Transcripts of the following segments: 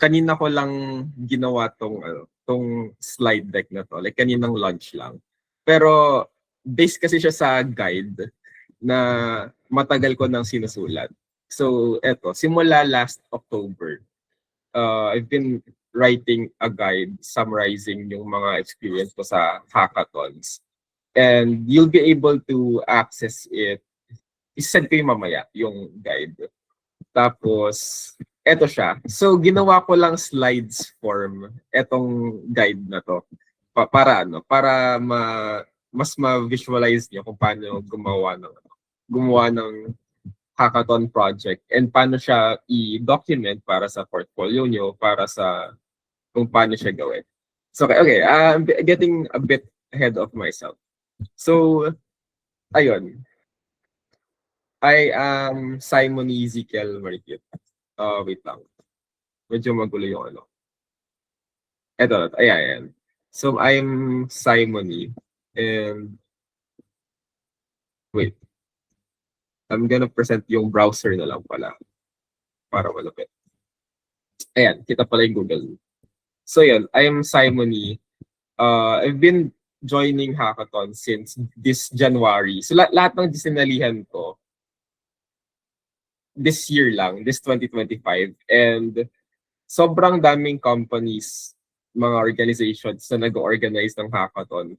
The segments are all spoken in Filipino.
kanina ko lang ginawa tong slide deck na to. Like kaninang launch lang. Pero based kasi siya sa guide na matagal ko nang sinusulat. So eto, simula last October, I've been writing a guide summarizing yung mga experience ko sa hackathons. And you'll be able to access it. Isend ko yung mamaya, yung guide. Tapos, eto siya. So, ginawa ko lang slides form etong guide na to. Para mas ma-visualize niyo kung paano gumawa ng hackathon project and paano siya i-document para sa portfolio niyo, para sa kung paano siya gawin. So, okay, I'm getting a bit ahead of myself. So, ayun. I am Simon Ezekiel Marikit. Wait lang. Medyo magulo yung ano. Eto, ayan. So, I'm Simony. And, wait. I'm gonna present yung browser na lang pala. Para malapit. Ayan, kita pala yung Google. So, yun. I'm Simony. I've been joining Hackathon since this January. So, lahat ng disinalihan ko, this year lang, this 2025. And sobrang daming companies, mga organizations na nag-organize ng hackathon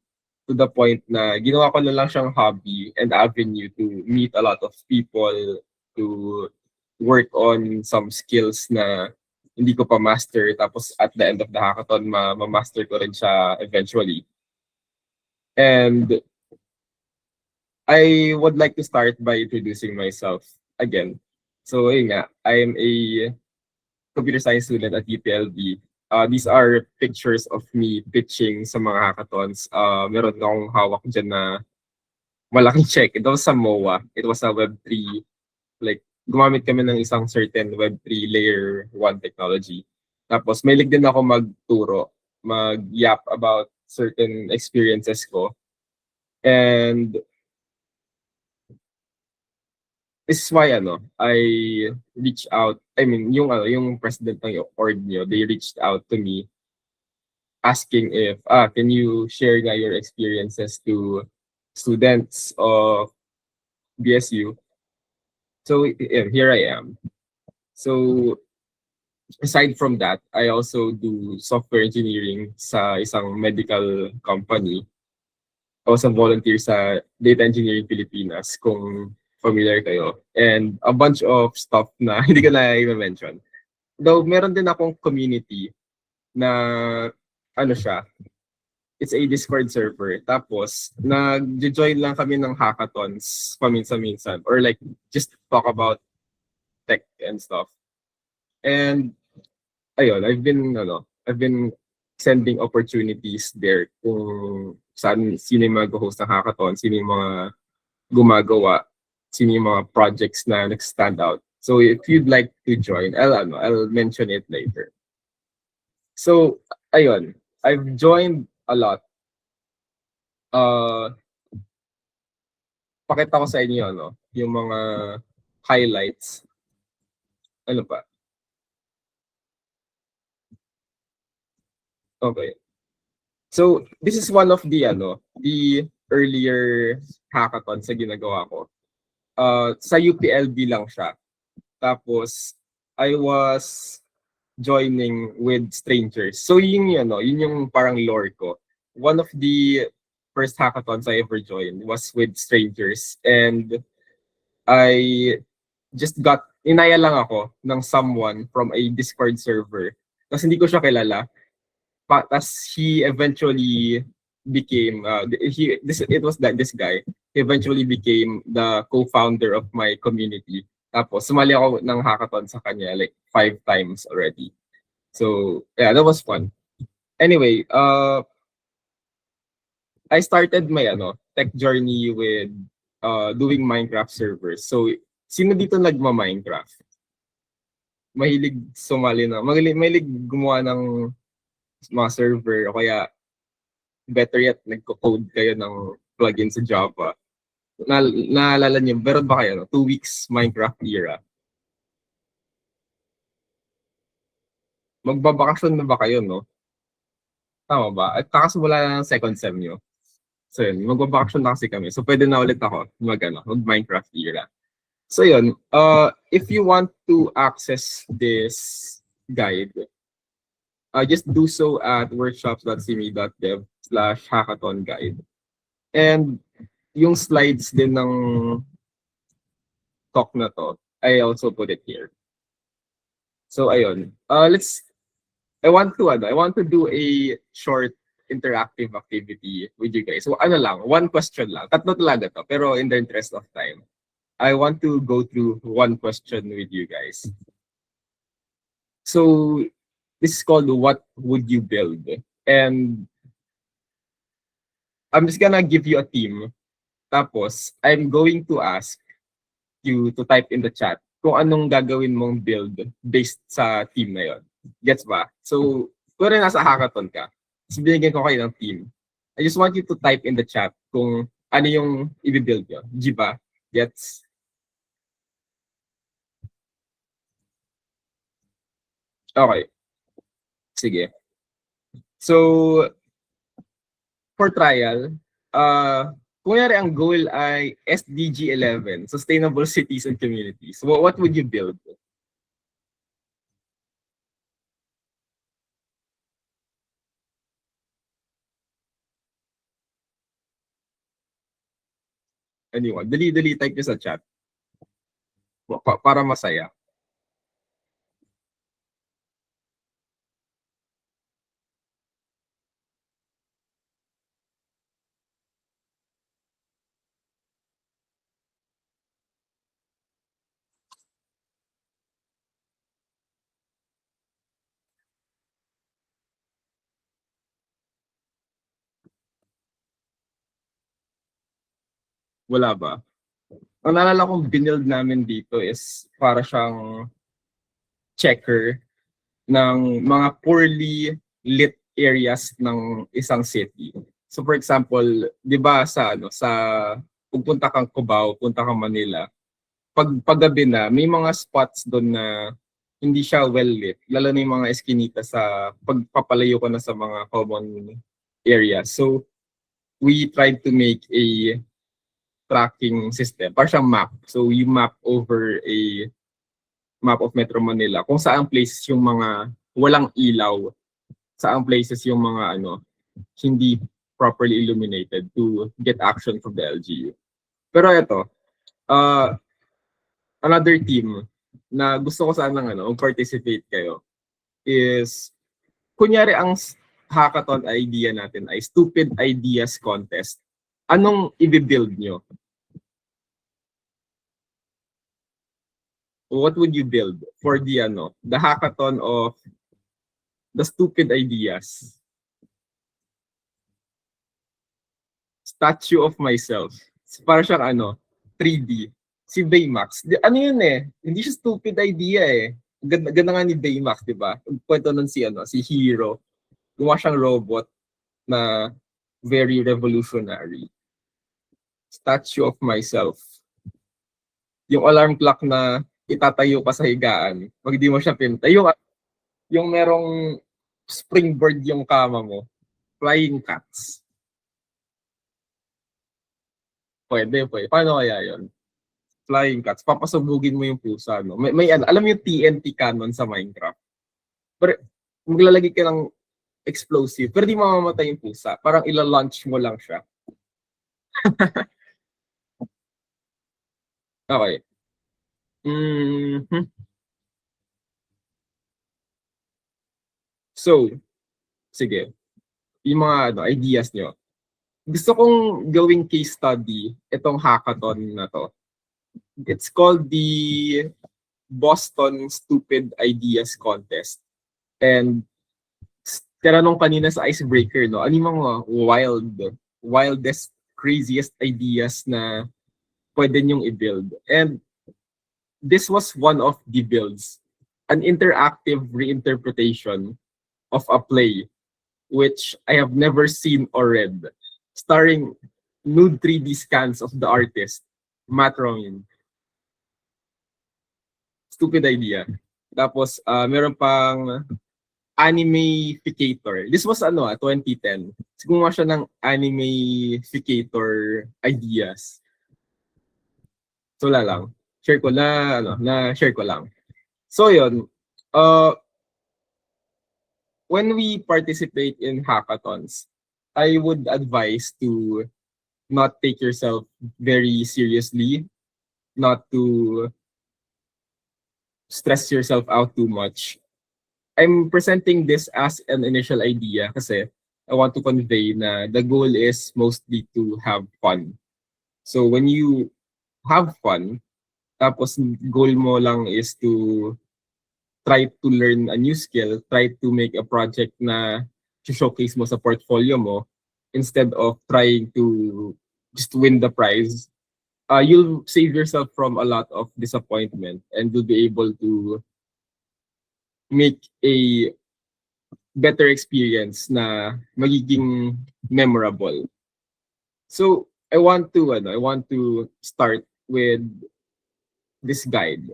to the point na ginawa ko na lang siyang hobby and avenue to meet a lot of people, to work on some skills na hindi ko pa master. Tapos at the end of the hackathon, ma-master ko rin siya eventually. And I would like to start by introducing myself again. So, yun nga, I am a computer science student at UPLB. These are pictures of me pitching sa mga hackathons. Meron akong hawak dyan na malaking check. It was sa MOA. It was a Web3. Like, gumamit kami ng isang certain Web3 layer 1 technology. Tapos, mahilig din ako magturo, mag-yap about certain experiences ko. And this is why I reached out. I mean, yung president ng org niyo, they reached out to me asking if can you share nga your experiences to students of BSU. So here I am. So aside from that, I also do software engineering sa isang medical company. I also volunteer sa Data Engineering Pilipinas kung familiar kayo. And a bunch of stuff na hindi ko na i-mention. Though meron din akong community na siya, it's a Discord server. Tapos, nag-join lang kami ng hackathons paminsan-minsan or like just talk about tech and stuff. And ayun, I've been sending opportunities there kung sino yung mag-host ng hackathon, sino yung mga gumagawa, sino yung mga projects na nag-stand out. So if you'd like to join, I'll mention it later. So, ayun, I've joined a lot. Pakita ko sa inyo, yung mga highlights. Ano pa? Okay. So, this is one of the earlier hackathons sa ginagawa ko. Sa UPLB lang siya. Tapos, I was joining with strangers. So, yun yung parang lore ko. One of the first hackathons I ever joined was with strangers. And I just inaya lang ako ng someone from a Discord server. Tapos hindi ko siya kilala. Tapos he eventually became this guy eventually became the co-founder of my community. Tapos sumali ako ng hackathon sa kanya like 5 times already. So yeah, that was fun. Anyway, I started my tech journey with doing Minecraft servers. So sino dito nagma-Minecraft? Mahilig sumali na, mahilig gumawa ng mga server o kaya better yet, nagko-code kayo ng plugin sa Java. Naalala niyo, meron ba kayo 2 weeks Minecraft era? Magbabakasyon na ba kayo, no? Tama ba? At kakasimula na ng second sem nyo. So yun, magbabakasyon na kasi kami. So pwede na ulit ako mag Minecraft era. So yun, if you want to access this guide, just do so at workshops.simi.dev/hackathon guide. And yung slides din ng talk na to, I also put it here. So ayun, I want to do a short interactive activity with you guys. So ano lang, one question lang. Tatlo talaga to, pero in the interest of time, I want to go through one question with you guys. So this is called What Would You Build? And I'm just gonna give you a theme. Tapos, I'm going to ask you to type in the chat kung anong gagawin mong build based sa team na yon. Gets ba? So, kung nasa hackathon ka, so binigyan ko kayo ng team. I just want you to type in the chat kung ano yung i-build nyo. G ba? Gets? Okay. Sige. So, for trial, kunyari ang goal ay SDG 11, Sustainable Cities and Communities. What would you build? Anyone? Dali type nyo sa chat. Para masaya. Wala ba? Ang naalala kong binuild namin dito is para siyang checker ng mga poorly lit areas ng isang city. So for example, 'di ba sa pupunta kang Cubao, punta kang Manila, paggabi na may mga spots doon na hindi siya well lit, lalo na yung mga eskinita sa pagpapalayo ko na sa mga common areas. So we tried to make a tracking system, parang siyang map. So you map over a map of Metro Manila kung saan places yung mga walang ilaw, saan places yung mga hindi properly illuminated to get action from the LGU. Pero ito, another team na gusto ko sanang participate kayo is, kunyari ang hackathon idea natin ay Stupid Ideas Contest. Anong i-build nyo? What would you build for the hackathon of the stupid ideas? Statue of myself. Para siyang 3D. Si Baymax. Ano yun eh? Hindi siya stupid idea eh. Ganda nga ni Baymax, di ba? Kwento nun si Hero. Gumawa siyang robot na very revolutionary. Statue of myself. Yung alarm clock na itatayo ka sa higaan pag di mo siya pinta. Yung merong springboard yung kama mo. Flying cats. Pwede. Paano kaya yun? Flying cats. Papasubugin mo yung pusa, no? Alam mo yung TNT cannon sa Minecraft? Pero maglalagay ka ng explosive, pero di mamamatay yung pusa. Parang ila-launch mo lang siya. Okay. Mm-hmm. So, sige. Yung mga ideas nyo. Gusto kong gawing case study itong hackathon na to. It's called the Boston Stupid Ideas Contest. And tinanong kanina sa icebreaker, no? Ano yung mga wildest, craziest ideas na pwede nyong i-build? And this was one of the builds. An interactive reinterpretation of a play which I have never seen or read, starring nude 3D scans of the artist, Matt Romin. Stupid idea. Tapos, meron pang Animeificator. This was 2010. Gumawa siya ng Animeificator ideas. So wala lang. Share ko na, na-share ko lang. So yun, when we participate in hackathons, I would advise to not take yourself very seriously, not to stress yourself out too much. I'm presenting this as an initial idea kasi I want to convey na the goal is mostly to have fun. So when you have fun, tapos goal mo lang is to try to learn a new skill, try to make a project na showcase mo sa portfolio mo instead of trying to just win the prize, you'll save yourself from a lot of disappointment and you'll be able to make a better experience na magiging memorable. So I want to start with this guide.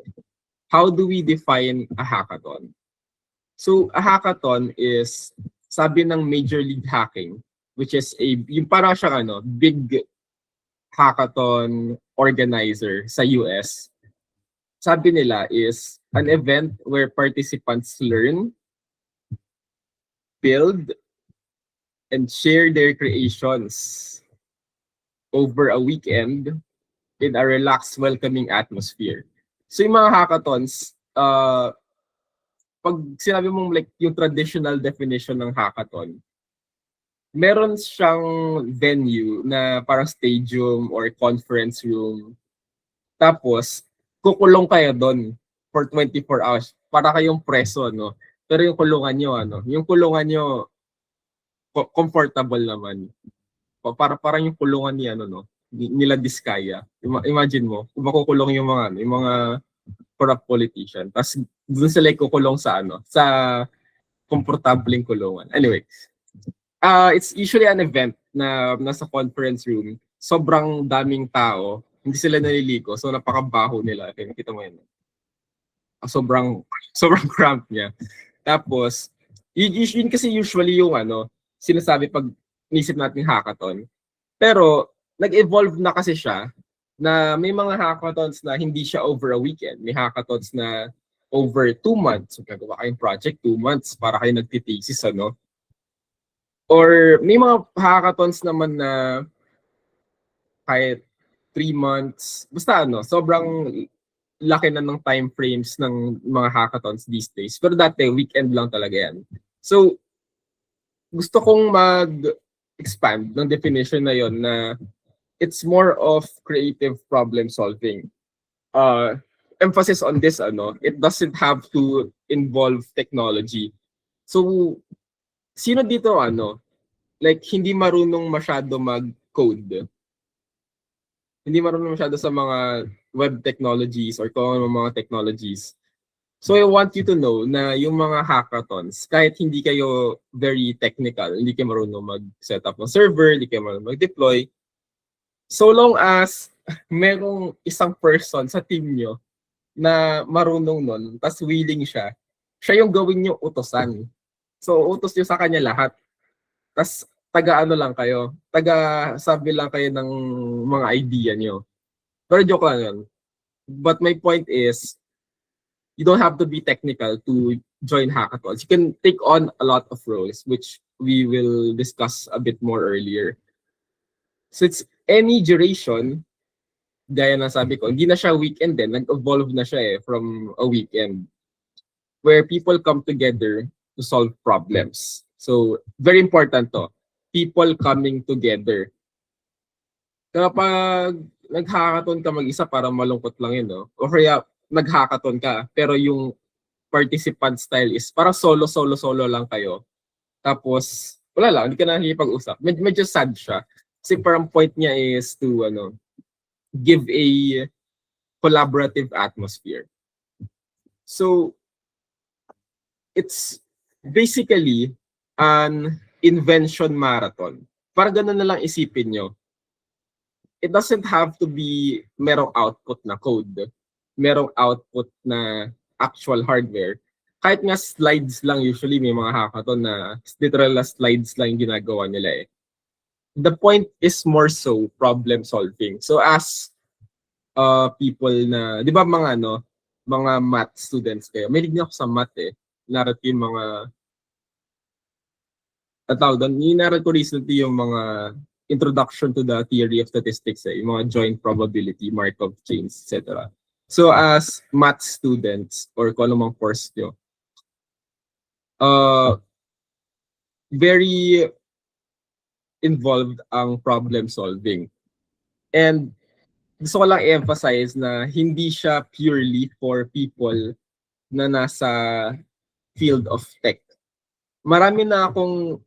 How do we define a hackathon? So a hackathon is, sabi ng Major League Hacking, which is yung para siyang big hackathon organizer sa US. Sabi nila is an event where participants learn, build, and share their creations over a weekend in a relaxed, welcoming atmosphere. So yung mga hackathons, pag sinabi mong like yung traditional definition ng hackathon, meron siyang venue na parang stadium or conference room. Tapos, kukulong kayo doon for 24 hours para kayong preso, no? Pero yung kulungan nyo, yung kulungan nyo, comfortable naman. Parang yung kulungan ni, nila Diskaya. Imagine mo, kung makukulong yung mga corrupt politician. Tapos, doon sila kukulong sa, sa komportableng kulungan. Anyway, it's usually an event na nasa conference room. Sobrang daming tao. Hindi sila naliligo. So, napakabaho nila. Okay, nakita mo yun. Sobrang cramped niya. Tapos, yun kasi usually yung sinasabi pag nisip natin hackathon. Pero, nag-evolve na kasi siya na may mga hackathons na hindi siya over a weekend. May hackathons na over 2 months. So, gagawa kayong project 2 months para kayo nagtitesis, Or may mga hackathons naman na kahit 3 months. Basta sobrang laki na ng time frames ng mga hackathons these days. Pero dati, weekend lang talaga yan. So, gusto kong mag-expand ng definition na yon na it's more of creative problem solving. Emphasis on this, it doesn't have to involve technology. So, sino dito, like, hindi marunong masyado mag-code? Hindi marunong masyado sa mga web technologies or kung ano mga technologies. So I want you to know na yung mga hackathons, kahit hindi kayo very technical, hindi kayo marunong mag-set up ng server, hindi kayo marunong mag-deploy, so long as merong isang person sa team nyo na marunong nun, tas willing siya yung gawin nyo utosan. So utos nyo sa kanya lahat. Tas taga-ano lang kayo, taga-sabi lang kayo ng mga idea nyo. Pero joke lang yun. But my point is, you don't have to be technical to join hackathons. You can take on a lot of roles, which we will discuss a bit more earlier. So it's any duration, gaya na sabi ko, hindi na siya weekend din, nag-evolve na siya from a weekend where people come together to solve problems. So very important to, people coming together. Kapag nag-hackathon ka mag-isa, parang malungkot lang yun, no? O kaya nag-hackathon ka, pero yung participant style is parang solo lang kayo. Tapos, wala lang, hindi ka na nakikipag-usap. Medyo sad siya. Kasi parang point niya is to give a collaborative atmosphere. So, it's basically an invention marathon. Parang ganun na lang isipin nyo. It doesn't have to be merong output na code, merong output na actual hardware. kahit nga slides lang, usually may mga hackathon na literal na slides lang yung ginagawa nila eh. The point is more so problem solving. So as people na, di ba mga ano, mga math students kayo, may lignan ako sa math eh. Narat ko yung mga, tawag doon, inaral ko recently yung mga introduction to the theory of statistics eh, yung mga joint probability, Markov chains, etc. So as math students, or kung anumang course nyo, very involved ang problem solving. And gusto ko lang emphasize na hindi siya purely for people na nasa field of tech. Marami na akong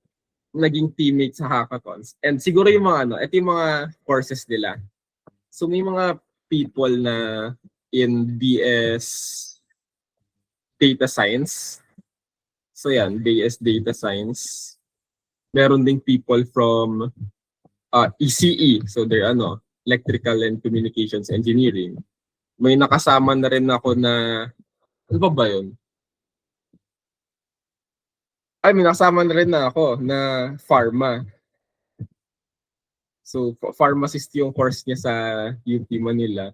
naging teammate sa hackathons. And siguro yung mga ano, ito yung mga courses nila. So may mga people na in BS Data Science. So yan, BS Data Science. Meron ding people from ECE. So they're ano, Electrical and Communications Engineering. May nakasama na rin ako na, ano ba yun? Ay, may nakasama na rin na ako na pharma. So, pharmacist yung course niya sa UP Manila.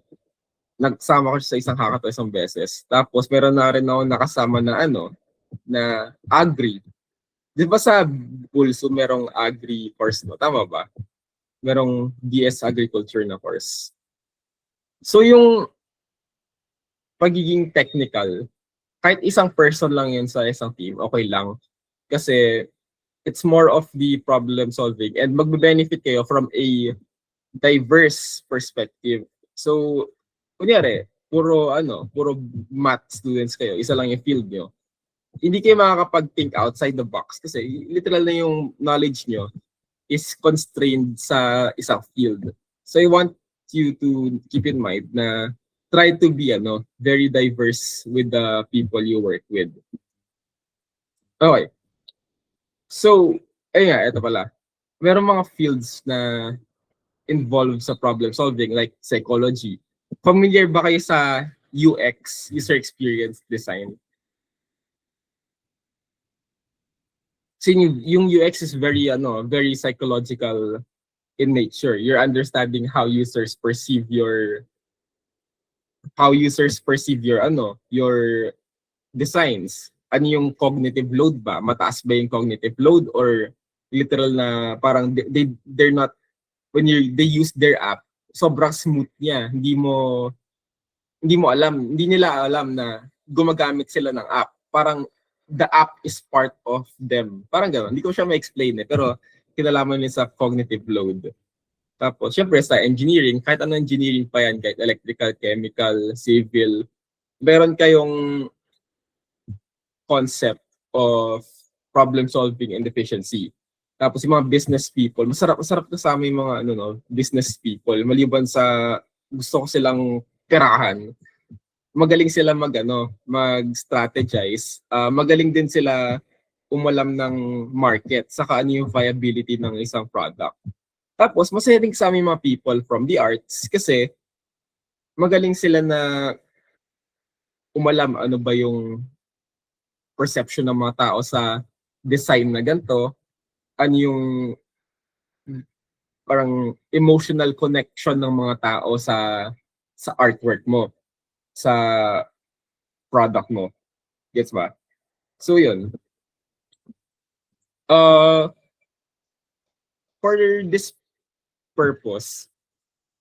Nagsama ko siya sa isang hackathon isang beses. Tapos, meron na rin ako nakasama na ano, na agri. Di ba sa Pulso merong agri course, no? Tama ba? Merong BS Agriculture na course. So, yung pagiging technical, kahit isang person lang yun sa isang team, okay lang. Kasi it's more of the problem solving and magbe-benefit kayo from a diverse perspective. So, kunyari, puro math students kayo, isa lang yung field nyo. Hindi kayo makakapag-think outside the box kasi literal na yung knowledge nyo is constrained sa isang field. So I want you to keep in mind na try to be very diverse with the people you work with. Okay. So, ayun nga, ito pala. Merong mga fields na involved sa problem solving like psychology. Familiar ba kayo sa UX, user experience design? So yung UX is very very psychological in nature. You're understanding how users perceive your your designs. Ano yung cognitive load ba? Mataas ba yung cognitive load or literal na parang they're not when they use their app, sobrang smooth niya. Hindi nila alam na gumagamit sila ng app. Parang the app is part of them. Parang gano'n. Hindi ko siya ma-explain pero kinalaman niya sa cognitive load. Tapos, syempre sa engineering, kahit ano engineering pa yan, kahit electrical, chemical, civil, meron kayong concept of problem solving and efficiency. Tapos yung mga business people, masarap na sa amin mga business people, maliban sa gusto ko silang perahan. Magaling sila mag-strategize. Magaling din sila umalam ng market, saka ano yung viability ng isang product. Tapos masaya din sa amin mga people from the arts kasi magaling sila na umalam ano ba yung perception ng mga tao sa design na ganito, ano yung parang emotional connection ng mga tao sa artwork mo, sa product mo. Gets ba? So yun. For this purpose,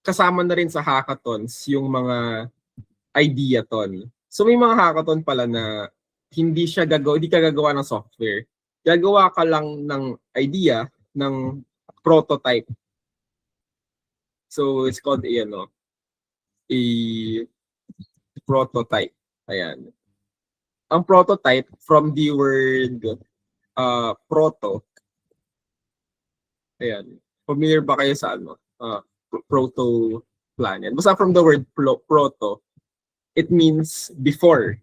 kasama na rin sa hackathons yung mga ideathon. So may mga hackathon pala na hindi ka gagawa ng software. Gagawa ka lang ng idea, ng prototype. So it's called a prototype. Ayan. Ang prototype from the word proto. Ayan. Familiar ba kayo sa proto planet? Basta from the word proto, it means before.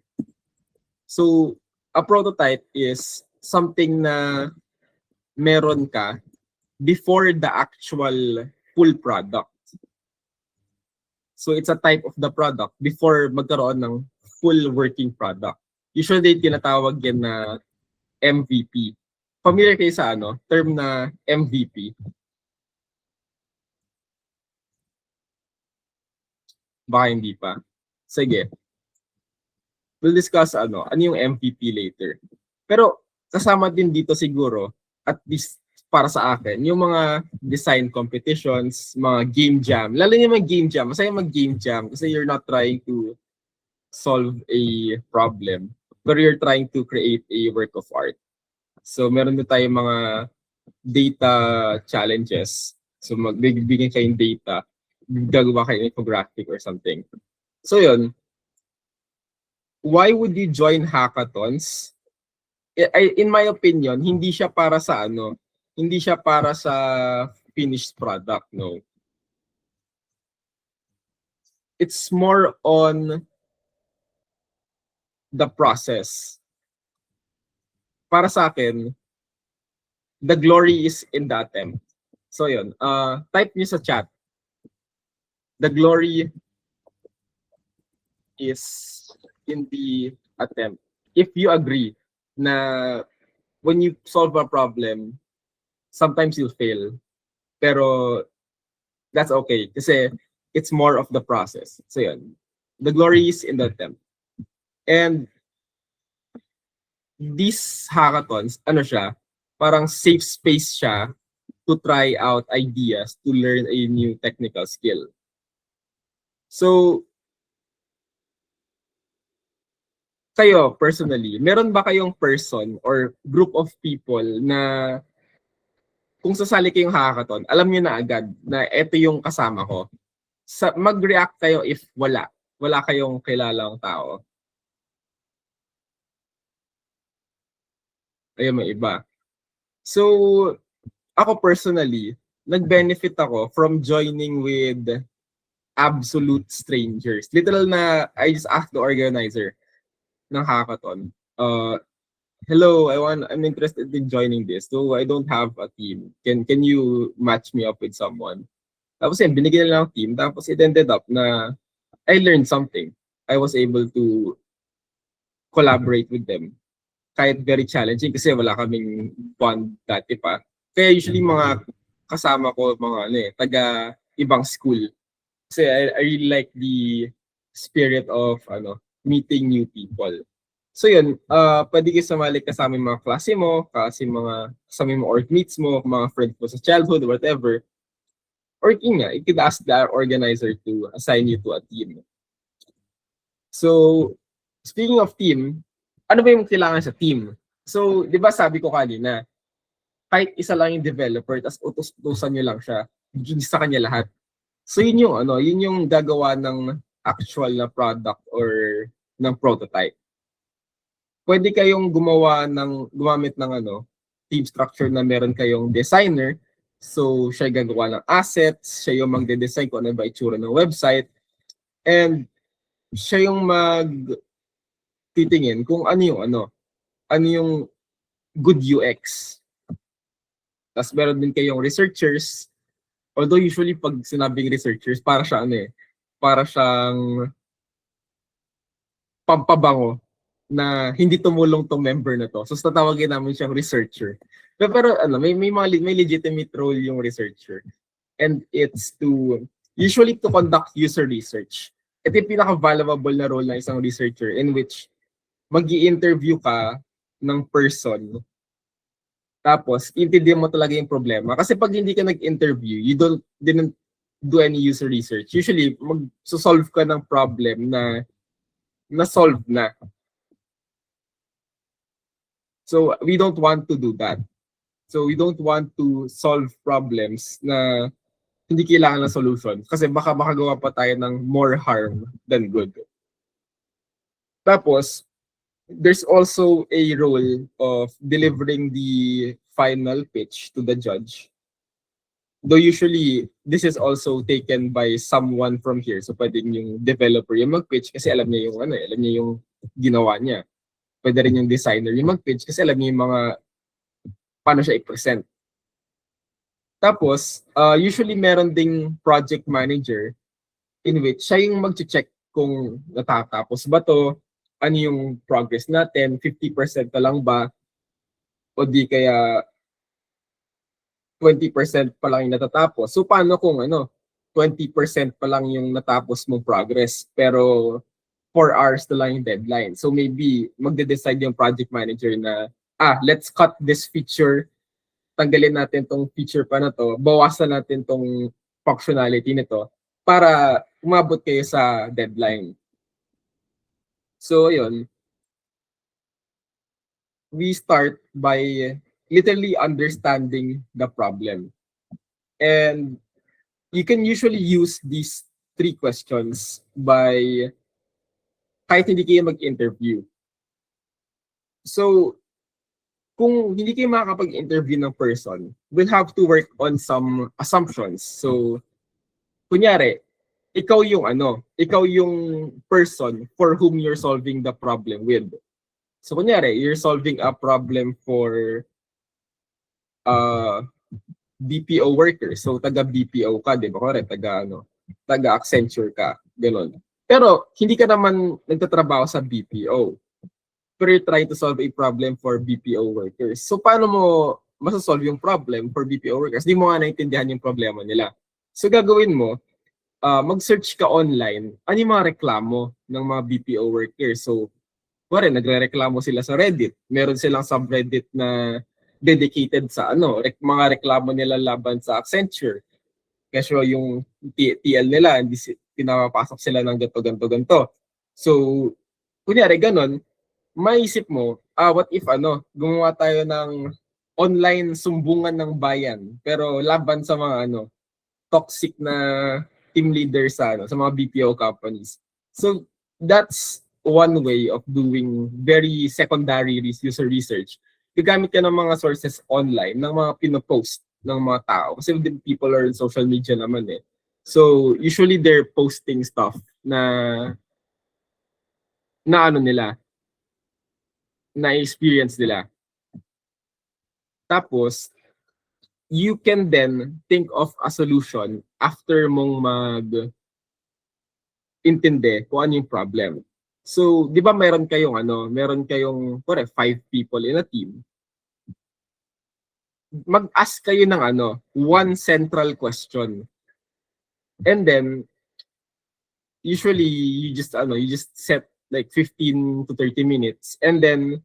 So, a prototype is something na meron ka before the actual full product. So, it's a type of the product before magkaroon ng full working product. Usually tinatawag yan na MVP. Familiar kayo sa term na MVP? Baka hindi pa. Sige. We'll discuss ano yung MVP later. Pero kasama din dito siguro, at least para sa akin, yung mga design competitions, mga game jam. Lalo yung mga game jam. Masaya mag-game jam kasi you're not trying to solve a problem, but you're trying to create a work of art. So meron din tayong mga data challenges. So magbibigyan kayong data, gagawa kayo infographic or something. So yun, why would you join hackathons? In my opinion, hindi siya para sa hindi siya para sa finished product, no. It's more on the process. Para sa akin, the glory is in the attempt. So yun, type niyo sa chat. The glory is in the attempt. If you agree na when you solve a problem, sometimes you'll fail. Pero that's okay kasi it's more of the process. So yun, the glory is in the attempt. And these hackathons, siya, parang safe space siya to try out ideas, to learn a new technical skill. So, kayo, personally, meron ba kayong person or group of people na kung sasali kayong hackathon, alam niyo na agad na ito yung kasama ko? Mag-react kayo if wala kayong kilalang tao. Ayun, may iba. So, ako personally, nag-benefit ako from joining with absolute strangers. Literal na, I just asked the organizer ng hackathon, hello, I'm interested in joining this. So I don't have a team. Can you match me up with someone? Tapos yun, binigyan nila ng team. Tapos it ended up na I learned something. I was able to collaborate with them. Kahit very challenging kasi wala kaming bond dati pa. Kaya usually mga kasama ko, mga taga ibang school. Kasi I really like the spirit of meeting new people. So yun, pwede kayo sumali kasama yung mga klase mo, kasama yung mga orgmates mo, mga friends mo sa childhood, whatever. Or yun nga, you could ask the organizer to assign you to a team. So, speaking of team, ano ba yung kailangan sa team? So, di ba sabi ko kanina, kahit isa lang yung developer, tapos utos-utosan nyo lang siya, sa kanya lahat. So yun yung gagawa ng actual na product or ng prototype. Pwede kayong gumamit ng team structure na meron kayong designer. So siya gagawa ng assets, siya yung magde-design kung ano ba itsura ng website, and siya yung titingin kung ano yung good UX. Tapos meron din kayong researchers. Although usually pag sinabing researchers, para siyang pampabango na hindi tumulong tong member na to. So tatawagin namin siyang researcher. Pero may legitimate role yung researcher. And it's usually to conduct user research. Ito yung pinaka-valuable na role ng isang researcher in which mag-i-interview ka ng person. Tapos, intindihan mo talaga yung problema. Kasi pag hindi ka nag-interview, you didn't do any user research. Usually, mag-solve ka ng problem na na-solve na. So, we don't want to do that. So, we don't want to solve problems na hindi kailangan ng solution. Kasi baka makagawa pa tayo ng more harm than good. Tapos, there's also a role of delivering the final pitch to the judge. Though usually, this is also taken by someone from here. So, pwedeng yung developer yung mag-pitch kasi alam niya yung ginawa niya. Pwede rin yung designer yung mag-pitch kasi alam niya yung mga paano siya i-present. Tapos, usually meron ding project manager in which siya yung mag-check kung natatapos ba to, ano yung progress natin, 50% na lang ba, o di kaya 20% pa lang yung natatapos. So paano kung 20% pa lang yung natapos mong progress, pero 4 hours na lang yung deadline. So maybe magde-decide yung project manager na, let's cut this feature, tanggalin natin tong feature pa na to, bawasan natin tong functionality nito para umabot kayo sa deadline. So yun, we start by literally understanding the problem. And you can usually use these 3 questions by kahit hindi kayo mag-interview. So, kung hindi kayo makakapag-interview ng person, we'll have to work on some assumptions. So, kunyari, ikaw yung person for whom you're solving the problem with. So, kunyari, you're solving a problem for BPO worker. So, taga BPO ka, di ba? Correct, taga Accenture ka, ganun. Pero, hindi ka naman nagtatrabaho sa BPO. Pero you're trying to solve a problem for BPO workers. So, paano mo masasolve yung problem for BPO workers? Di mo nga naintindihan yung problema nila. So, gagawin mo, mag-search ka online, ano yung mga reklamo ng mga BPO workers. So, nagre-reklamo sila sa Reddit. Meron silang subreddit na dedicated sa mga reklamo nila laban sa Accenture. Kasi yung TL nila, hindi pinapapasok sila ng ganto. So, kunyari ganun, maisip mo, what if gumawa tayo ng online sumbungan ng bayan, pero laban sa mga toxic na team leaders sa mga BPO companies. So, that's one way of doing very secondary user research. Gagamit ka ng mga sources online, ng mga pinopost ng mga tao. Kasi people are in social media naman eh. So, usually they're posting stuff na nila, na-experience nila. Tapos, you can then think of a solution after mong intindi kung ano yung problem. So, di ba meron kayong 5 people in a team. Mag-ask kayo ng one central question. And then usually you just set like 15 to 30 minutes and then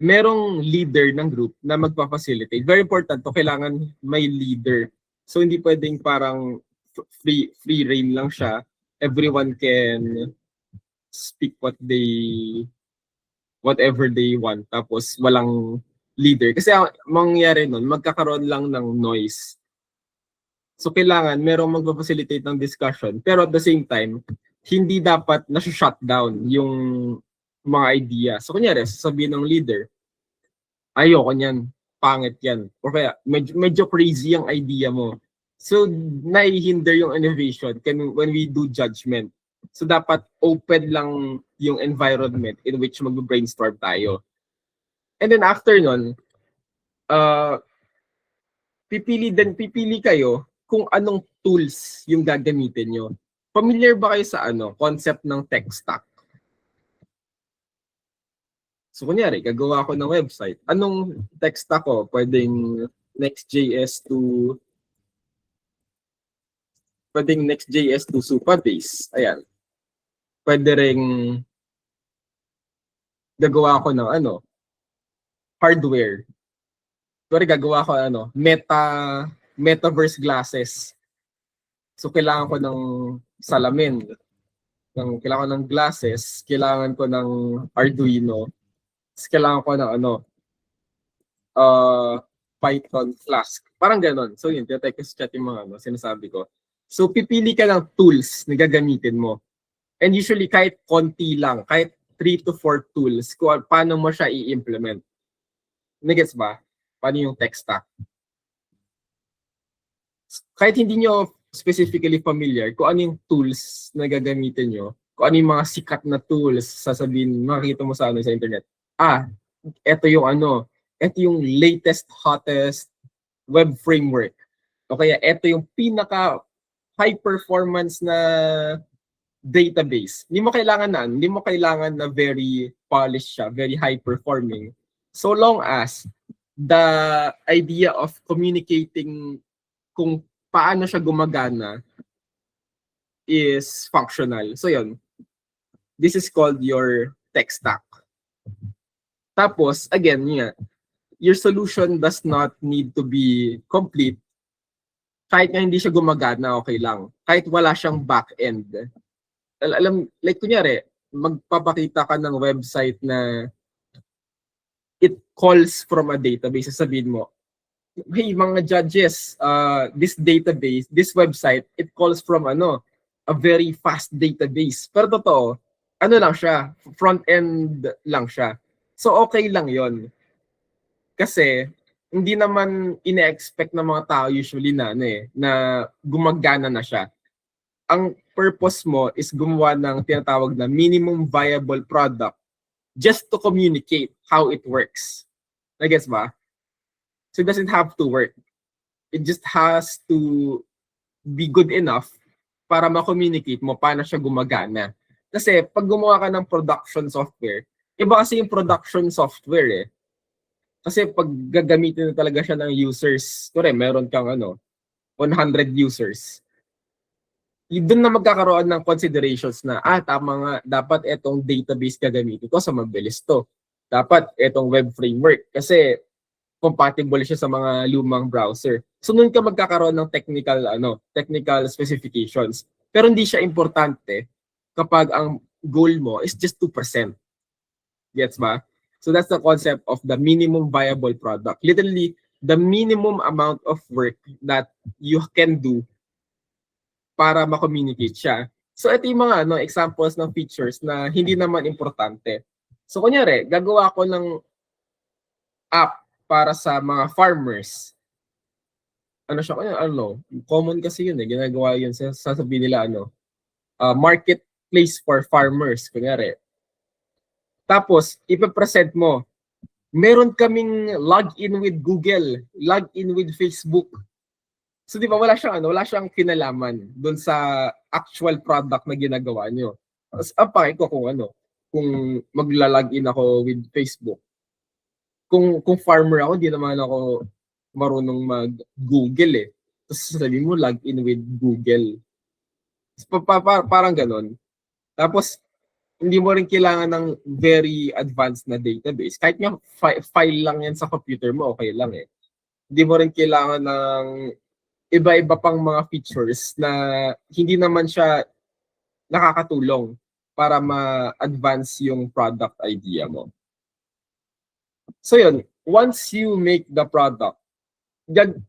merong leader ng group na magpa-facilitate. Very important to, kailangan may leader. So hindi pwedeng parang free reign lang siya. Everyone can speak whatever they want, tapos walang leader. Kasi ang mangyayari nun, magkakaroon lang ng noise. So kailangan merong magpa-facilitate ng discussion, pero at the same time, hindi dapat na-shutdown yung mga idea. So kunyari, sasabihin ng leader, ayoko niyan, pangit yan. O kaya, medyo crazy yung idea mo. So, naihinder yung innovation when we do judgment. So, dapat open lang yung environment in which mag-brainstorm tayo. And then after nun, pipili kayo kung anong tools yung gagamitin nyo. Familiar ba kayo sa concept ng tech stack? So, kunyari, gagawa ako ng website. Anong tech stack ko? Pwedeng Next.js to Supabase. Ayan. Pwede ring gagawa ako ng hardware. Pwede gagawa ko metaverse glasses. So, kailangan ko ng salamin. Kailangan ko ng glasses. Kailangan ko ng Arduino. Kailangan ko ng Python Flask. Parang ganon. So yun, text chat yung mga sinasabi ko. So pipili ka ng tools na gagamitin mo. And usually kahit konti lang, kahit 3 to 4 tools, kung paano mo siya i-implement. Nagets ba? Paano yung tech stack? Kahit hindi nyo specifically familiar kung ano yung tools na gagamitin nyo, kung ano yung mga sikat na tools, sasabihin, makikita mo sa internet. Ito yung latest, hottest web framework. O kaya ito yung pinaka high performance na database. Hindi mo kailangan na very polished siya, very high performing. So long as the idea of communicating kung paano siya gumagana is functional. So yun, this is called your tech stack. Tapos, again, your solution does not need to be complete. Kahit nga hindi siya gumagana, okay lang. Kahit wala siyang back-end. Like kunyari, magpapakita ka ng website na it calls from a database. Sabihin mo, hey mga judges, this database, this website, it calls from a very fast database. Pero totoo, lang siya, front-end lang siya. So okay lang yon. Kasi hindi naman ine-expect ng mga tao usually na gumagana na siya. Ang purpose mo is gumawa ng tinatawag na minimum viable product just to communicate how it works. Nagets ba? So it doesn't have to work. It just has to be good enough para ma-communicate mo paano siya gumagana. Kasi pag gumawa ka ng production software, iba kasi yung production software eh. Kasi pag gagamitin na talaga siya ng users, meron kang 100 users. Doon na magkakaroon ng considerations na, tama nga, dapat itong database gagamitin ko sa mabilis to. Dapat itong web framework kasi compatible siya sa mga lumang browser. So noon ka magkakaroon ng technical specifications. Pero hindi siya importante kapag ang goal mo is just 2%. Gets ba? So that's the concept of the minimum viable product. Literally, the minimum amount of work that you can do para ma-communicate siya. So ito yung mga examples ng features na hindi naman importante. So kunyari, gagawa ko ng app para sa mga farmers. Common kasi yun ginagawa yun, sasabihin nila marketplace for farmers, kunyari. Tapos, ipapresent mo, meron kaming login with Google, login with Facebook. So di ba wala siyang kinalaman doon sa actual product na ginagawa nyo. Apay ko kung magla-login ako with Facebook. Kung farmer ako, di naman ako marunong mag-Google eh. Tapos sasabihin mo, login with Google. Parang ganon. Tapos, hindi mo rin kailangan ng very advanced na database. Kahit nga file lang yan sa computer mo, okay lang eh. Hindi mo rin kailangan ng iba-iba pang mga features na hindi naman siya nakakatulong para ma-advance yung product idea mo. So yun, once you make the product,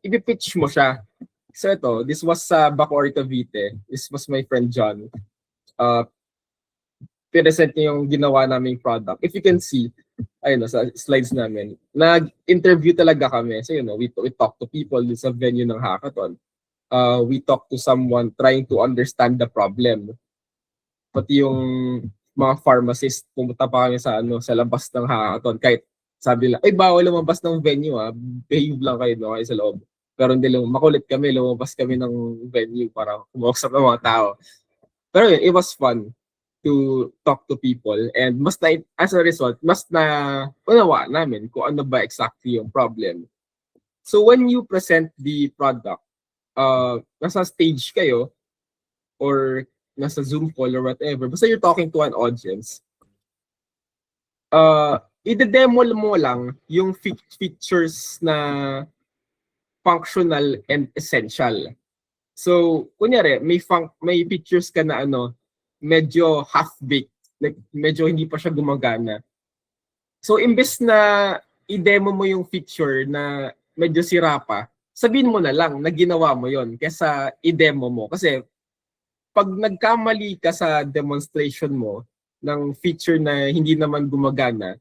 ipipitch mo siya. So ito, this was sa Bacoor, Cavite. This was my friend John. Present niya yung ginawa naming product. If you can see, sa slides namin, nag-interview talaga kami. So, we talk to people sa venue ng hackathon. We talk to someone trying to understand the problem. Pati yung mga pharmacist, pumunta pa kami sa labas ng hackathon. Kahit sabi lang, bawal lumabas ng venue behave lang kayo kayo sa loob. Pero hindi lang, makulit kami, lumabas kami ng venue para kumausap ng mga tao. Pero it was fun to talk to people, and as a result, mas na unawa namin kung ano ba exactly yung problem. So when you present the product, nasa stage kayo or nasa Zoom call or whatever, basta you're talking to an audience, i-demo mo lang yung features na functional and essential. So kunyari may features ka na medyo half-baked, like medyo hindi pa siya gumagana. So imbes na i-demo mo yung feature na medyo sira pa, sabihin mo na lang na ginawa mo yon kaysa i-demo mo. Kasi pag nagkamali ka sa demonstration mo ng feature na hindi naman gumagana,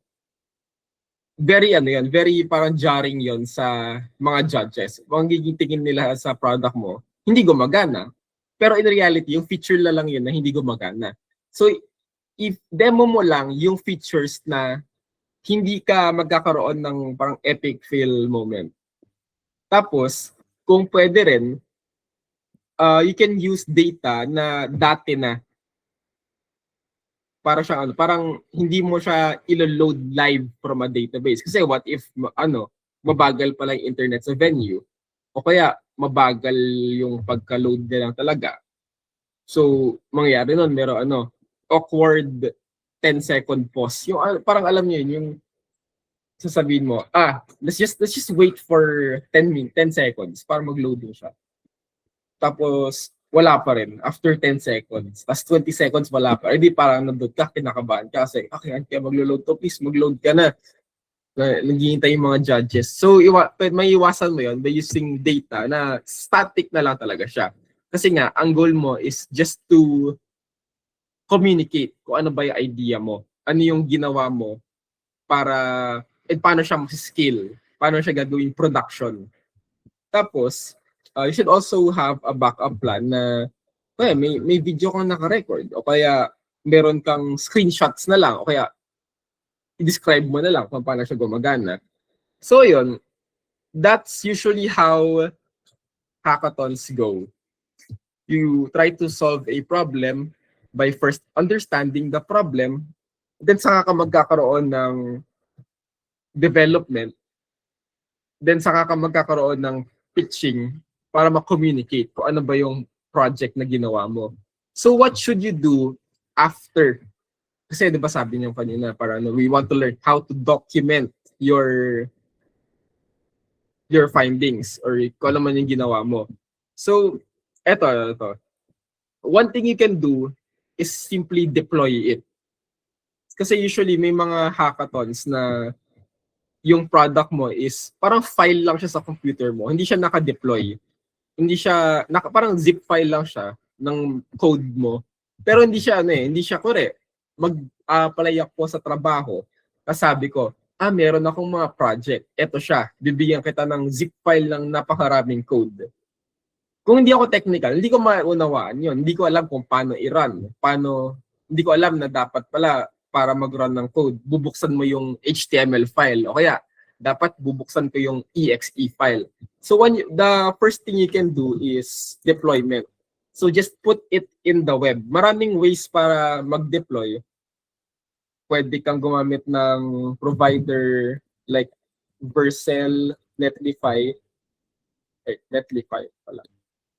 very parang jarring yon sa mga judges. Kung ang tingin nila sa product mo, hindi gumagana. Pero in reality, yung feature lang yun na hindi gumagana. So, if demo mo lang yung features na hindi ka magkakaroon ng parang epic fail moment. Tapos, kung pwede rin, you can use data na dati na para siya ano, parang hindi mo siya ilo-load live from a database. Kasi what if mabagal pala yung internet sa venue o kaya mabagal yung pagka-load niya lang talaga. So, mangyayari nun, meron awkward 10-second pause. Yung parang alam niyo yun, yung sasabihin mo, let's just wait for 10 seconds para mag-loading siya. Tapos, wala pa rin after 10 seconds. Tapos 20 seconds, wala pa. Hindi parang nandun ka, kinakabahan ka kasi, okay, kaya maglo-load to, please, mag-load ka na. Naghihintay yung mga judges. So, may iwasan mo yun by using data na static na lang talaga siya. Kasi nga, ang goal mo is just to communicate kung ano ba yung idea mo. Ano yung ginawa mo para, paano siya mag-scale. Paano siya gagawing production. Tapos, you should also have a backup plan na may video kang naka-record o kaya meron kang screenshots na lang o kaya i-describe mo na lang kung paano siya gumagana. So yun, that's usually how hackathons go. You try to solve a problem by first understanding the problem, then saka ka magkakaroon ng development, then saka ka magkakaroon ng pitching para ma-communicate kung ano ba yung project na ginawa mo. So what should you do after? Kasi 'di ba sabi niyo kanina para we want to learn how to document your findings or kung ano man yung ginawa mo. So eto. One thing you can do is simply deploy it. Kasi usually may mga hackathons na yung product mo is parang file lang siya sa computer mo. Hindi siya naka-deploy. Hindi siya, parang zip file lang siya ng code mo. Pero hindi siya hindi siya mag-apply ako sa trabaho. Tapos sabi ko, meron akong mga project. Ito siya. Bibigyan kita ng zip file ng napakaraming code. Kung hindi ako technical, hindi ko maunawaan yun. Hindi ko alam kung paano i-run. Hindi ko alam na dapat pala para mag-run ng code, bubuksan mo yung HTML file. O kaya, dapat bubuksan ko yung exe file. So the first thing you can do is deployment. So just put it in the web. Maraming ways para mag-deploy. Pwede kang gumamit ng provider like Vercel, Netlify pala.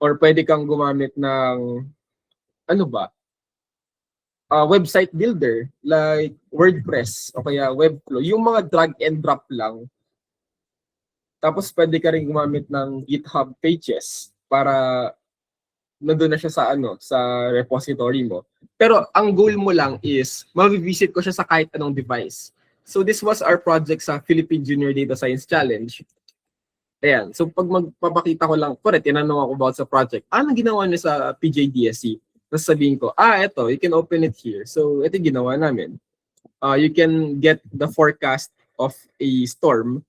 Or pwede kang gumamit ng website builder like WordPress o kaya Webflow. Yung mga drag and drop lang. Tapos pwede ka rin gumamit ng GitHub pages para nandun na siya sa repository mo. Pero ang goal mo lang is mabivisit ko siya sa kahit anong device. So this was our project sa Philippine Junior Data Science Challenge. Ayan. So pag magpapakita ko lang, tinanong ako about sa project. Anong ginawa niyo sa PJDSC? Tapos sabihin ko, eto, you can open it here. So ito yung ginawa namin. You can get the forecast of a storm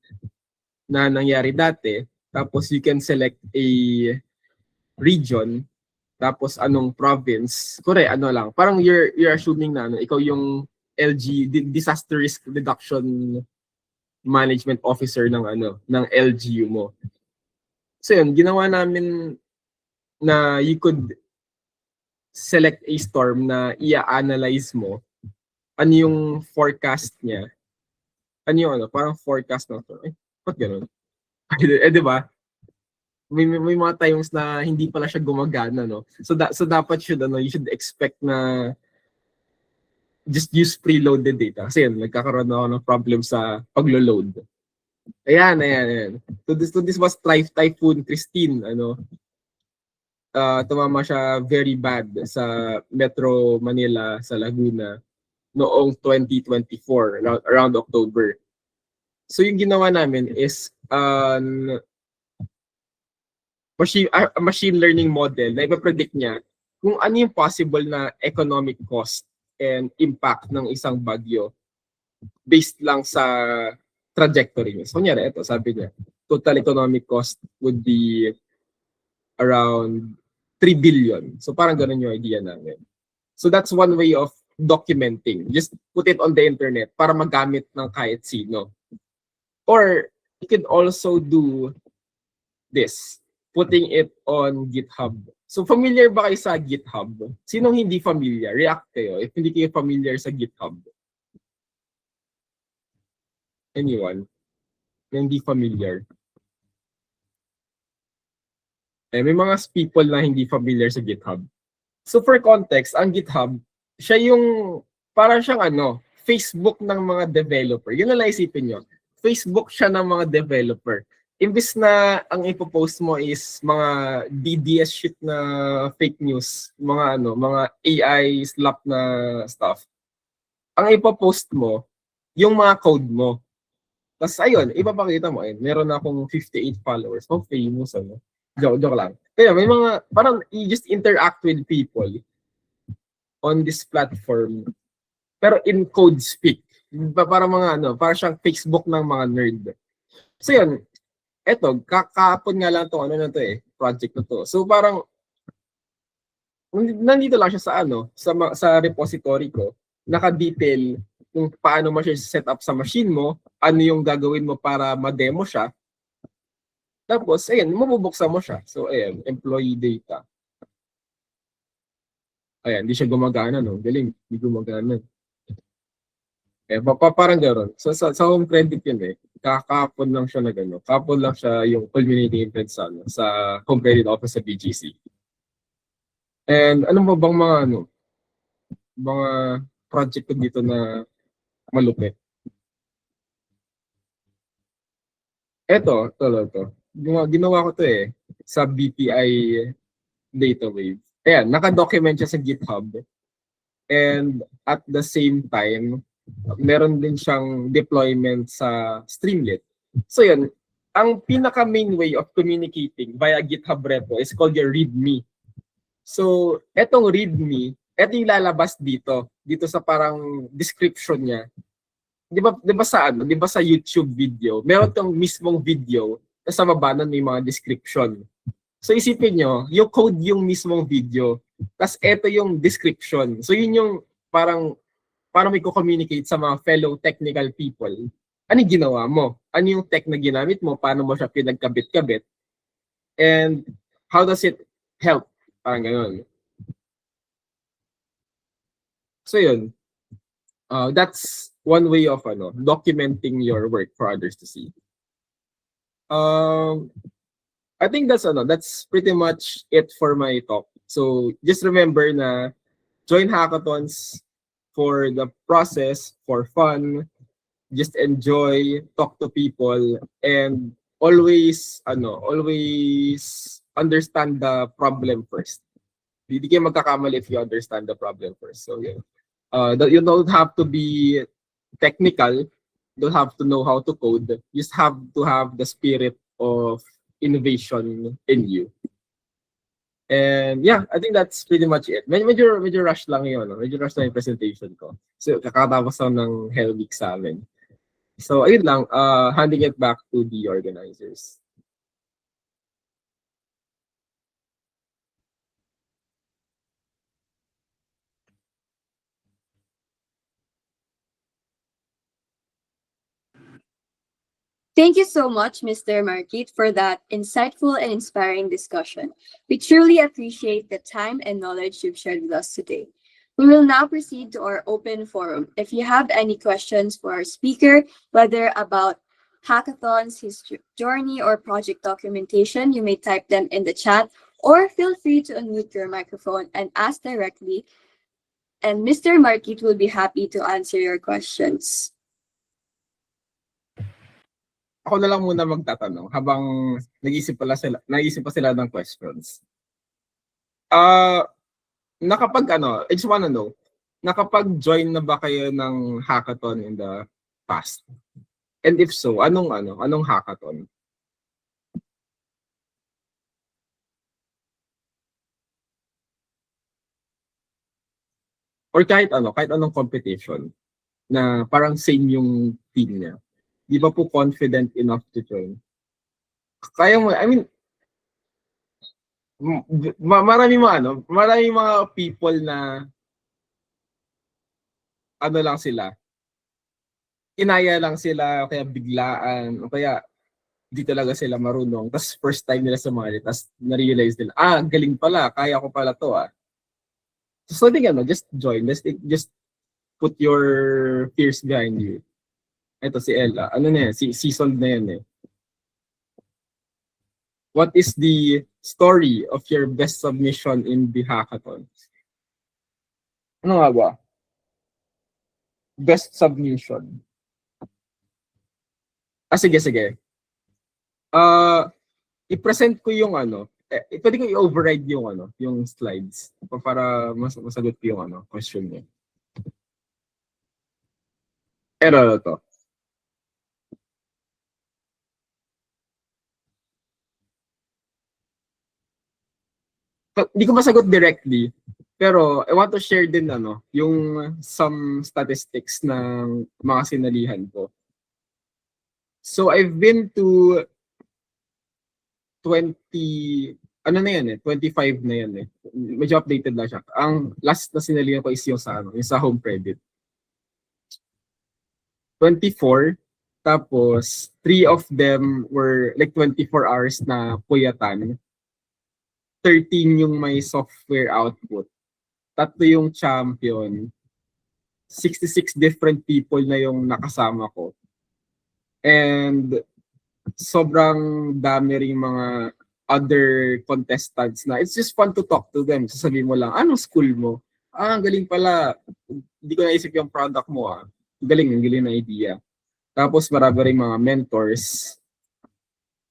na nangyari dati. Tapos you can select a region. Tapos anong province. Parang you're assuming na ikaw yung LG, Disaster Risk Reduction Management Officer ng LGU mo. So yun, ginawa namin na you could select a storm na i-analyze mo. Ano yung forecast niya? Parang forecast na to. Ba't ganun? Di ba? May mga times na hindi pala siya gumagana, no? So dapat you should expect na just use preloaded data. Kasi yun, nagkakaroon ako ng problem sa paglo-load. Ayan. So this was Typhoon Christine, tumama siya very bad sa Metro Manila, sa Laguna noong 2024, around October. So yung ginawa namin is machine learning model na ipapredict niya kung ano yung possible na economic cost and impact ng isang bagyo based lang sa trajectory niya. So kunyari, ito sabi niya, total economic cost would be around 3 billion. So parang ganun yung idea namin. So that's one way of documenting. Just put it on the internet para magamit ng kahit sino. Or you can also do this, putting it on GitHub. So, familiar ba kayo sa GitHub? Sinong hindi familiar? React kayo if hindi kayo familiar sa GitHub. Anyone? Hindi familiar? May mga people na hindi familiar sa GitHub. So, for context, ang GitHub, siya yung, parang siyang Facebook ng mga developer. Yun na lang isipin nyo. Facebook siya ng mga developer. Imbis na ang ipopost mo is mga DDS shit na fake news, mga AI slap na stuff. Ang ipopost mo, yung mga code mo. Tapos ayun, ipapakita mo, meron na akong 58 followers. So famous, Joke lang. Kaya may mga, parang you just interact with people on this platform. Pero in code speak. Para mga para siyang Facebook ng mga nerd. So yun, eto, kakapon nga lang to project na to. So parang nandito lang siya sa repository ko, naka-detail kung paano mo siya set up sa machine mo, ano yung gagawin mo para ma-demo siya. Tapos, ayan, mabubuksan mo siya. So, ayan, employee data. Ayan, hindi siya gumagana, no? Galing, hindi gumagana. Parang gano'n. So, sa home credit yun kakapon lang siya na gano'n. Kapon lang siya yung culminating event sa home credit office sa BGC. And ano ba bang mga project ko dito na malupit? Ito. Ginawa ko to sa BPI data wave. Ayan, naka-document siya sa GitHub. And at the same time, meron din siyang deployment sa Streamlit. So yun, ang pinaka main way of communicating via GitHub repo is called your README. So, etong README, eto yung lalabas dito sa parang description niya. Di ba sa YouTube video, meron tong mismong video, tapos sa baba nun may mga description. So isipin nyo, yung code yung mismong video, tapos eto yung description. So yun yung parang may communicate sa mga fellow technical people. Ano yung ginawa mo? Ano yung tech na ginamit mo? Paano mo siya pinagkabit-kabit? And how does it help? Parang gano'n. So yun. That's one way of documenting your work for others to see. I think that's pretty much it for my talk. So just remember na join hackathons for the process, for fun, just enjoy, talk to people, and always understand the problem first. Hindi kayo magkakamali if you understand the problem first. So yeah. You don't have to be technical, don't have to know how to code. You just have to have the spirit of innovation in you. And yeah, I think that's pretty much it. Medyo rush lang yun. Medyo rush lang yung presentation ko. So kakatapos lang ng Hell Week sa amin. So ayun lang, handing it back to the organizers. Thank you so much, Mr. Marquit, for that insightful and inspiring discussion. We truly appreciate the time and knowledge you've shared with us today. We will now proceed to our open forum. If you have any questions for our speaker, whether about hackathons, his journey, or project documentation, you may type them in the chat or feel free to unmute your microphone and ask directly. And Mr. Marquit will be happy to answer your questions. Ako na lang muna magtatanong habang nag-iisip pa sila ng questions. I just wanna know, nakapag-join na ba kayo ng hackathon in the past? And if so, anong hackathon? Or kahit anong competition na parang same yung team niya. Di ba po confident enough to join? Kaya mo, I mean, marami mga people na lang sila, inaya lang sila, kaya biglaan, o kaya di talaga sila marunong. Tapos first time nila sumali, tapos na-realize nila, galing pala, kaya ko pala to ah. So, just join. Just put your fears behind you. Ito si Ella. Ano na yan? Seasoned na yan eh. What is the story of your best submission in the hackathon? Ano nga ba? Best submission. Sige. I-present ko yung pwede ko i-override yung slides para masagot ko yung question niya. Pero to. Hindi ko masagot directly, pero I want to share din yung some statistics ng mga sinalihan ko. So I've been to 25 na yan eh. Medyo updated na siya. Ang last na sinalihan ko is yung sa home credit. 24, tapos 3 of them were like 24 hours na puyatan. 13 yung may software output. 3 yung champion. 66 different people na yung nakasama ko. And sobrang dami ring mga other contestants na it's just fun to talk to them. Sasabihin mo lang, anong school mo? Galing pala. Hindi ko naisip yung product mo ah. Galing na idea. Tapos marami ring mga mentors.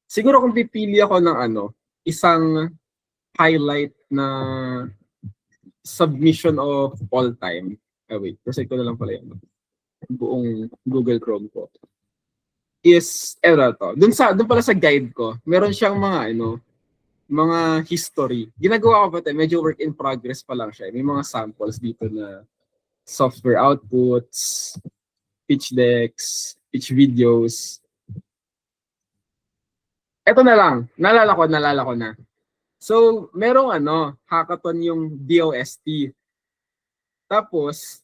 Siguro kung pipili ako ng isang highlight na submission of all time. Wait, kasi ko na lang pala yung buong Google Chrome ko. Is to. Doon pala sa guide ko, meron siyang mga history. Ginagawa ko pa medyo work in progress pa lang siya. May mga samples dito na software outputs, pitch decks, pitch videos. Ito na lang, naalala ko na. So, merong hackathon yung DOST. Tapos,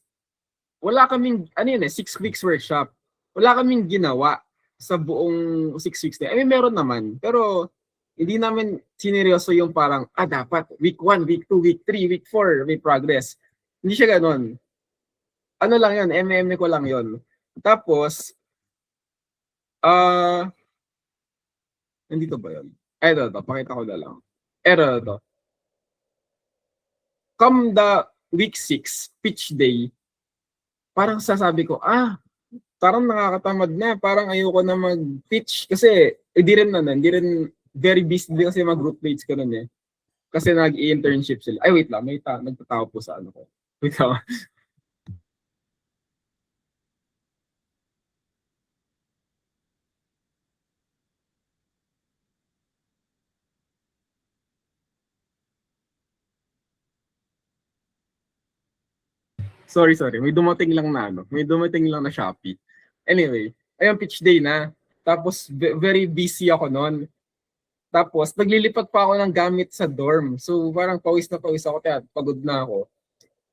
wala kaming, 6 weeks workshop. Wala kaming ginawa sa buong 6 weeks na. Meron naman. Pero, hindi namin sineryoso yung parang, dapat week 1, week 2, week 3, week 4, may progress. Hindi siya ganun. Ano lang yun, MM ko lang yun. Tapos, nandito ba yun? Ito, pakita ko na lang. Ito. Come the week 6, pitch day, parang sasabi ko, parang nakakatamad na, parang ayoko na mag-pitch kasi hindi rin very busy din kasi mga group mates ko nun eh. Kasi nag-i-internship sila. Ay, wait lang, may nagtatawa po sa ko. Wait lang. Sorry. May dumating lang na Shopee. Anyway, ayun, pitch day na. Tapos, very busy ako noon. Tapos, naglilipat pa ako ng gamit sa dorm. So, parang pawis ako, kaya pagod na ako.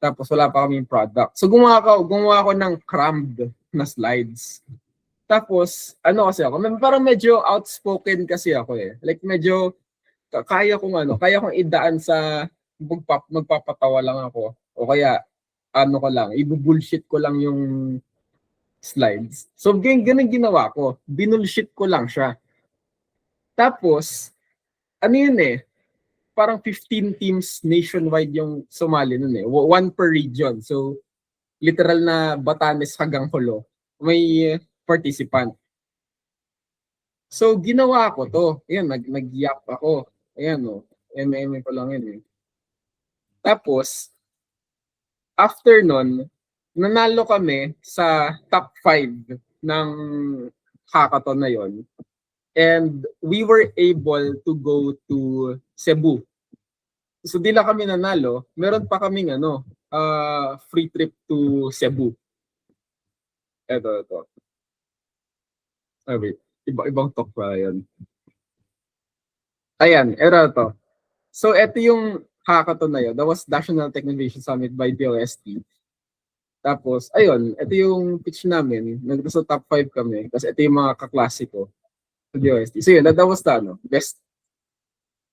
Tapos, wala pa kaming product. So, gumawa ako ng crammed na slides. Tapos, kasi ako, parang medyo outspoken kasi ako eh. Like, medyo, kaya kong idaan sa magpapatawa lang ako. O kaya, ibu-bullshit ko lang yung slides. So, ganun ginawa ko. Binulshit ko lang siya. Tapos, parang 15 teams nationwide yung sumali nun eh. 1 per region. So, literal na Batanes hanggang Holo. May participant. So, ginawa ko to. Ayan, nag-yap ako. Ayan o. MM pa lang yun eh. Tapos, after nun, nanalo kami sa top 5 ng hackathon na yon. And we were able to go to Cebu. So di lang kami nanalo, meron pa kaming free trip to Cebu. Ito. Wait, ibang talk pa yan. Ayan, ito. So ito yung hackathon na yun. That was National Tech Innovation Summit by DOST. Tapos, ayun, ito yung pitch namin. Nagdasa top 5 kami. Kasi ito yung mga kaklase ko. DOST. So yun, that was the best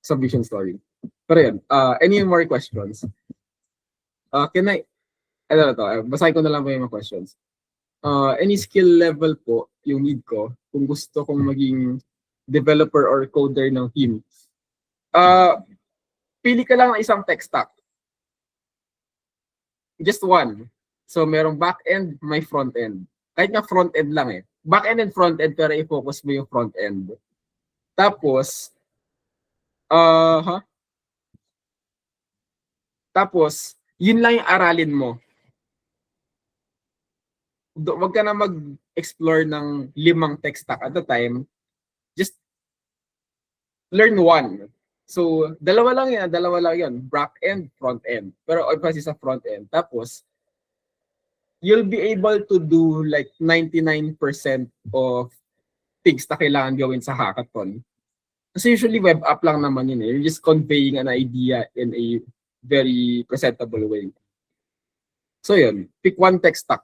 submission story. Pero yun, any more questions? Can I, ano na to, basahin ko na lang po yung mga questions. Any skill level po yung need ko kung gusto kong maging developer or coder ng team? Pili ka lang ng isang tech stack. Just one. So merong back-end, may front-end. Kahit nga front-end lang eh. Back-end and front-end, pero i-focus mo yung front-end. Tapos, tapos, yun lang yung aralin mo. Wag ka na mag-explore ng 5 tech stack at the time. Just learn one. So, dalawa lang yun. Back-end, front-end. Pero emphasis sa front-end. Tapos, you'll be able to do like 99% of things na kailangan gawin sa hackathon. Kasi usually web app lang naman yun eh. You're just conveying an idea in a very presentable way. So yun, pick one tech stack.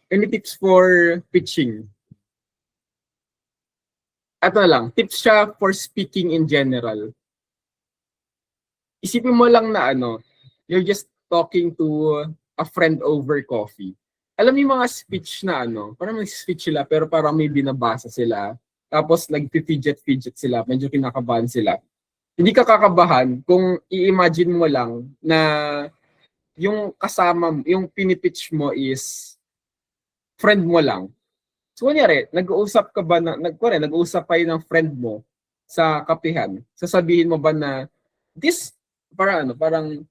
Any tips for pitching? Ito na lang, tips siya for speaking in general. Isipin mo lang na you're just talking to a friend over coffee. Alam mo yung mga speech na parang may speech sila pero parang may binabasa sila. Tapos nag-fidget sila, medyo kinakabahan sila. Hindi ka kakabahan kung i-imagine mo lang na yung kasama, yung pinipitch mo is friend mo lang. So kunyari, nag-uusap ka ba nag-uusap kayo ng friend mo sa kapihan. Sasabihin mo ba na parang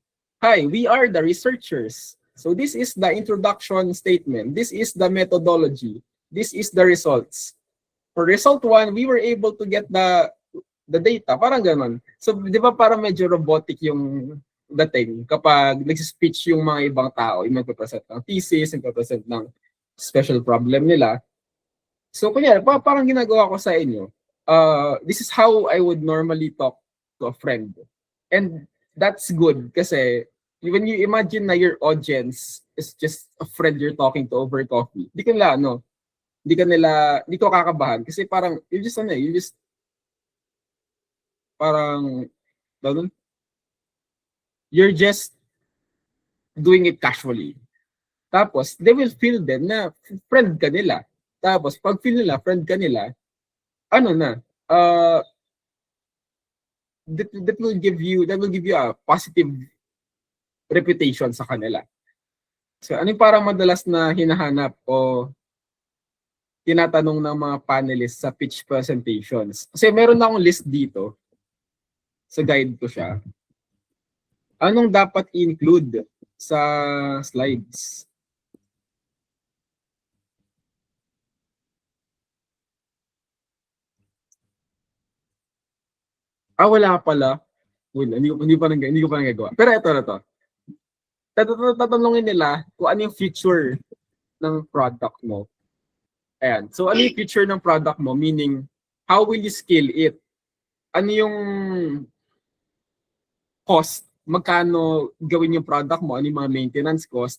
hi, we are the researchers. So this is the introduction statement. This is the methodology. This is the results. For result 1, we were able to get the data. Parang ganun. So di ba parang medyo robotic yung dating kapag nag-speech yung mga ibang tao, yung magpe-present ng thesis, magpe-present ng special problem nila. So kunyari, parang ginagawa ko sa inyo. This is how I would normally talk to a friend. And that's good kasi when you imagine na your audience is just a friend you're talking to over coffee, hindi ko kakabahan kasi parang you're just doing it casually. Tapos they will feel then na friend ka nila. Tapos pag feel nila friend ka nila, that will give you a positive reputation sa kanila. So ano yung parang madalas na hinahanap o tinatanong ng mga panelists sa pitch presentations? Kasi meron na akong list dito. Sa guide ko siya. Anong dapat i-include sa slides? Wala pala. Hindi ko pa nagagawa. Pero ito na to. Tatanungin nila kung ano yung feature ng product mo. Ayan. So ano yung feature ng product mo? Meaning, how will you scale it? Ano yung cost? Magkano gawin yung product mo? Ano yung mga maintenance cost?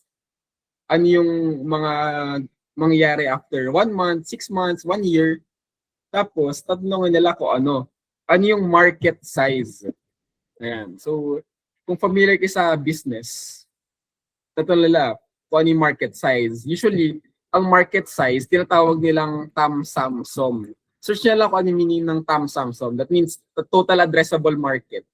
Ano yung mga mangyayari after 1 month, 6 months, 1 year? Tapos, tatanungin nila kung ano yung market size. Ayan. So, kung familiar kayo sa business, tatanungin nila kung ano yung market size. Usually, ang market size, tinatawag nilang TAM, SAM, SOM. Search nila lang kung ano yung meaning ng TAM, SAM, SOM. That means the total addressable market.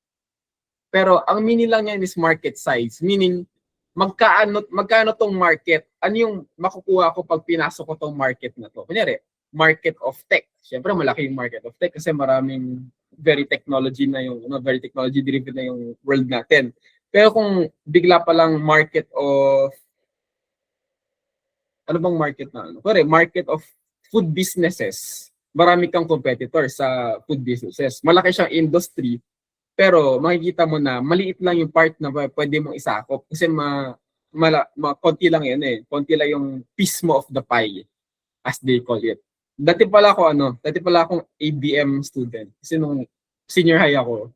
Pero ang meaning lang niyan is market size. Meaning, magkano tong market? Ano yung makukuha ko pag pinasok ko tong market na to? Kunyari, market of tech. Siyempre, malaki yung market of tech kasi maraming very technology driven na yung world natin. Pero kung bigla pa lang market of market of food businesses. Marami kang competitor sa food businesses. Malaki siyang industry, pero makikita mo na maliit lang yung part na pwede mong isakop kasi konti lang yan eh. Konti lang yung piece mo of the pie, as they call it. Dati pala akong ABM student. Kasi nung senior high ako,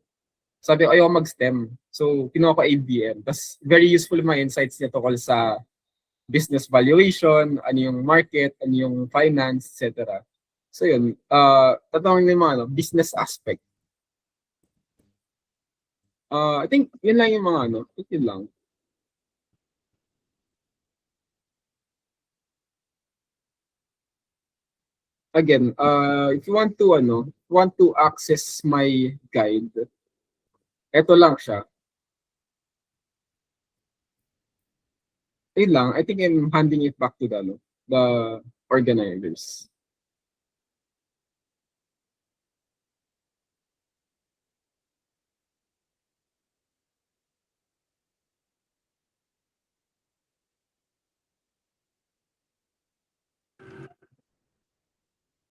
Sabi ko, ayoko mag-STEM. So, kinuha ko ABM. Tapos, very useful yung mga insights niya tungkol sa business valuation, ano yung market, ano yung finance, etc. So, yun. Tatawagin yung mga business aspect. I think, yun lang yung mga yun lang. Again, if you want to access my guide, eto lang siya. Yun lang. I think I'm handing it back to the organizers.